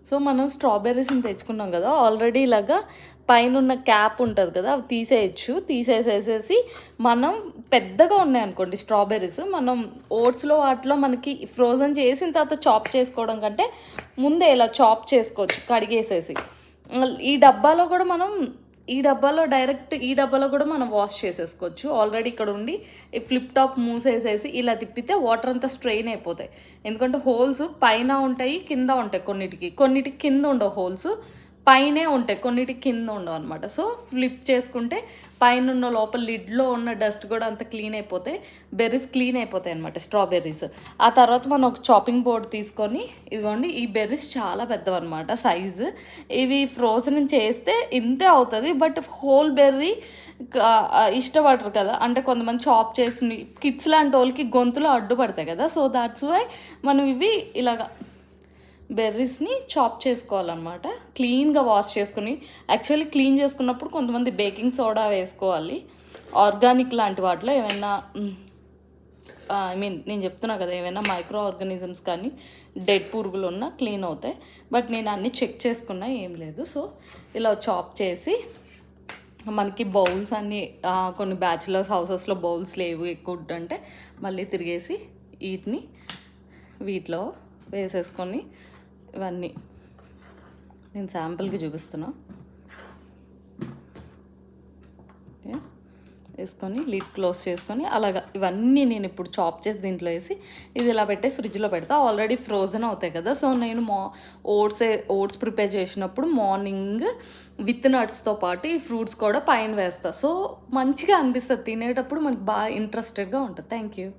So మనం స్ట్రాబెర్రీస్ని తెచ్చుకున్నాం కదా, ఆల్రెడీ ఇలాగా పైన ఉన్న క్యాప్ ఉంటుంది కదా, అవి తీసేసేసి మనం పెద్దగా ఉన్నాయనుకోండి స్ట్రాబెర్రీస్, మనం ఓట్స్లో వాటిలో మనకి ఫ్రోజన్ చేసిన తర్వాత చాప్ చేసుకోవడం కంటే ముందే ఇలా చాప్ చేసుకోవచ్చు కడిగేసేసి. ఈ డబ్బాలో కూడా మనం వాష్ చేసేసుకోవచ్చు. ఆల్రెడీ ఇక్కడ ఉండి ఈ ఫ్లిప్ టాప్ మూసేసేసి ఇలా తిప్పితే వాటర్ అంతా స్ట్రెయిన్ అయిపోతాయి. ఎందుకంటే హోల్స్ పైన ఉంటాయి, కింద ఉంటాయి. కొన్నిటికి కింద ఉండవు హోల్స్, పైనే ఉంటాయి, కొన్నిటికి కింద ఉండవు అనమాట. సో ఫ్లిప్ చేసుకుంటే పైన ఉన్న లోపల లిడ్లో ఉన్న డస్ట్ కూడా అంత క్లీన్ అయిపోతాయి, బెర్రీస్ క్లీన్ అయిపోతాయి అనమాట, స్ట్రాబెర్రీస్. ఆ తర్వాత మనం ఒక చాపింగ్ బోర్డ్ తీసుకొని, ఇదిగోండి ఈ బెర్రీస్ చాలా పెద్దవన్నమాట సైజు. ఇవి ఫ్రోజన్ చేస్తే ఇంతే అవుతుంది, బట్ హోల్ బెర్రీ ఇష్టపడరు కదా, అంటే కొంతమంది చాప్ చేసి కిడ్స్ లాంటి వాళ్ళకి గొంతులో అడ్డుపడతాయి కదా. సో దాట్స్ వై మనం ఇవి ఇలాగా బెర్రీస్ని చాప్ చేసుకోవాలన్నమాట. క్లీన్గా వాష్ చేసుకుని, యాక్చువల్లీ క్లీన్ చేసుకున్నప్పుడు కొంతమంది బేకింగ్ సోడా వేసుకోవాలి. ఆర్గానిక్ లాంటి వాటిలో ఏమైనా నేను చెప్తున్నా కదా, ఏమైనా మైక్రో ఆర్గానిజమ్స్ కానీ డెడ్ పురుగులు ఉన్నా క్లీన్ అవుతాయి. బట్ నేను అన్నీ చెక్ చేసుకున్నా, ఏం లేదు. సో ఇలా చాప్ చేసి మనకి బౌల్స్ అన్నీ కొన్ని బ్యాచిలర్స్ హౌసెస్లో బౌల్స్ లేవు ఎక్కువ అంటే మళ్ళీ తిరిగేసి వీటిలో వేసేసుకొని, ఇవన్నీ నేను శాంపుల్కి చూపిస్తున్నా, వేసుకొని లిడ్ క్లోజ్ చేసుకొని అలాగా ఇవన్నీ నేను ఇప్పుడు చాప్ చేసి దీంట్లో వేసి ఇది ఇలా పెట్టేసి ఫ్రిడ్జ్లో పెడతా. ఆల్రెడీ ఫ్రోజన్ అవుతాయి కదా. సో నేను ఓట్స్ ప్రిపేర్ చేసినప్పుడు మార్నింగ్ విత్ నట్స్తో పాటు ఈ ఫ్రూట్స్ కూడా పైన వేస్తా. సో మంచిగా అనిపిస్తుంది తినేటప్పుడు, మనకి బాగా ఇంట్రెస్టెడ్గా ఉంటుంది. Thank you.